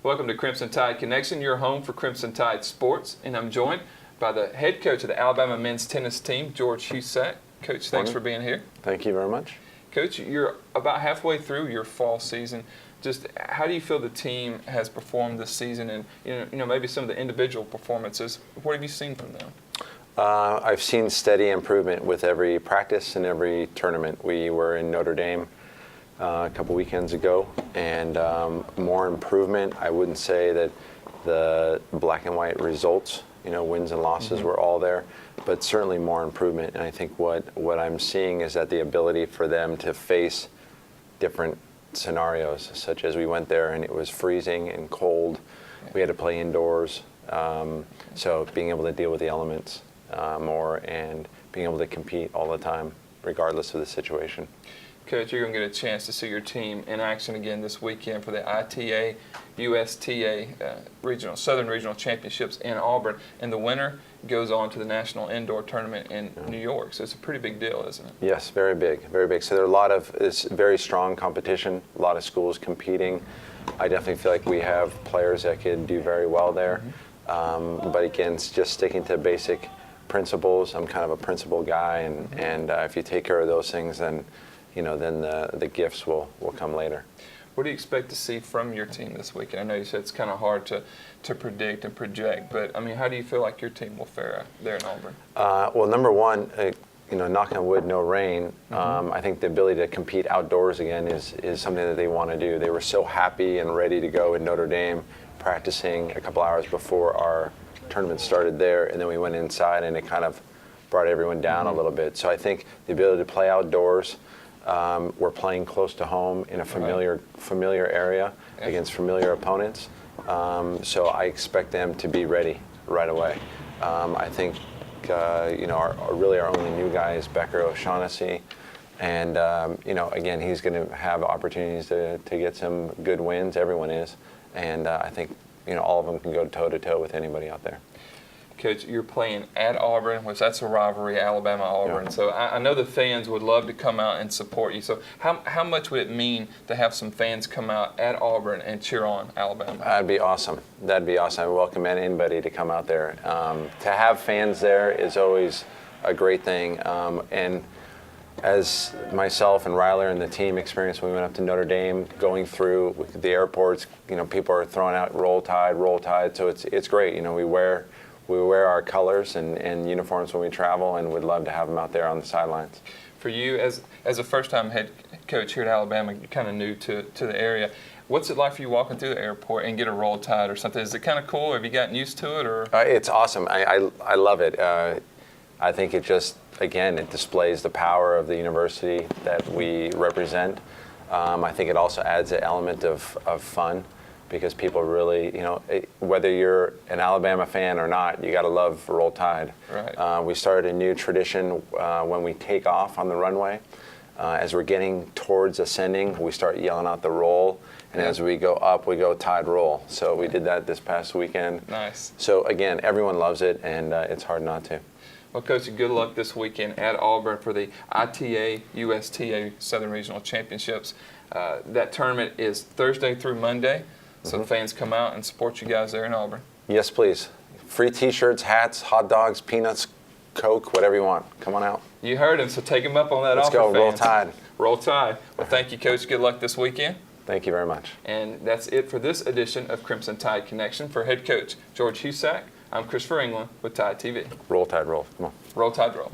Welcome to Crimson Tide Connection, your home for Crimson Tide sports, and I'm joined by the head coach of the Alabama men's tennis team, George Husack. Coach, thanks for being here. Thank you very much. Coach, you're about halfway through your fall season. Just how do you feel the team has performed this season, and maybe some of the individual performances? What have you seen from them? I've seen steady improvement with every practice and every tournament. We were in Notre Dame a couple weekends ago, and more improvement. I wouldn't say that the black and white results, wins and losses were all there, but certainly more improvement. And I think what I'm seeing is that the ability for them to face different scenarios, such as we went there and it was freezing and cold. We had to play indoors. So being able to deal with the elements more and being able to compete all the time, regardless of the situation. Coach, you're going to get a chance to see your team in action again this weekend for the ITA USTA Southern Regional Championships in Auburn, and the winner goes on to the National Indoor Tournament in New York. So it's a pretty big deal, isn't it? Yes, very big, very big. So there are it's very strong competition, a lot of schools competing. I definitely feel like we have players that could do very well there. But again, it's just sticking to basic principles. I'm kind of a principle guy, and if you take care of those things, then then the gifts will come later. What do you expect to see from your team this weekend? I know you said it's kind of hard to predict and project, but I mean, how do you feel like your team will fare there in Auburn? Well, number one, knock on wood, no rain. I think the ability to compete outdoors again is something that they want to do. They were so happy and ready to go in Notre Dame, practicing a couple hours before our tournament started there, and then we went inside, and it kind of brought everyone down a little bit. So I think the ability to play outdoors. We're playing close to home in a familiar area against familiar opponents. So I expect them to be ready right away. I think our only new guy is Becker O'Shaughnessy, and again, he's going to have opportunities to get some good wins. Everyone is, and I think all of them can go toe to toe with anybody out there. Coach, you're playing at Auburn, which that's a rivalry, Alabama-Auburn. Yeah. So I know the fans would love to come out and support you. So how much would it mean to have some fans come out at Auburn and cheer on Alabama? That'd be awesome. That'd be awesome. I welcome anybody to come out there. To have fans there is always a great thing. And as myself and Ryler and the team experienced when we went up to Notre Dame, going through the airports, people are throwing out roll tide. So it's great. We wear our colors and uniforms when we travel, and would love to have them out there on the sidelines. For you, as a first-time head coach here at Alabama, you're kind of new to the area. What's it like for you walking through the airport and get a roll tide or something? Is it kind of cool? Have you gotten used to it? Or it's awesome. I love it. I think it just, again, it displays the power of the university that we represent. I think it also adds an element of fun. Because people really, whether you're an Alabama fan or not, you got to love Roll Tide. Right. We started a new tradition when we take off on the runway. As we're getting towards ascending, we start yelling out the roll, and as we go up, we go Tide Roll. So we did that this past weekend. Nice. So again, everyone loves it, and it's hard not to. Well, Coach, good luck this weekend at Auburn for the ITA USTA Southern Regional Championships. That tournament is Thursday through Monday. So fans come out and support you guys there in Auburn. Yes, please. Free T-shirts, hats, hot dogs, peanuts, Coke, whatever you want. Come on out. You heard him, so take him up on that offer, Let's go. fans. Roll Tide. Roll Tide. Well, thank you, Coach. Good luck this weekend. Thank you very much. And that's it for this edition of Crimson Tide Connection. For head coach George Husack, I'm Christopher England with Tide TV. Roll Tide, roll. Come on. Roll Tide, roll.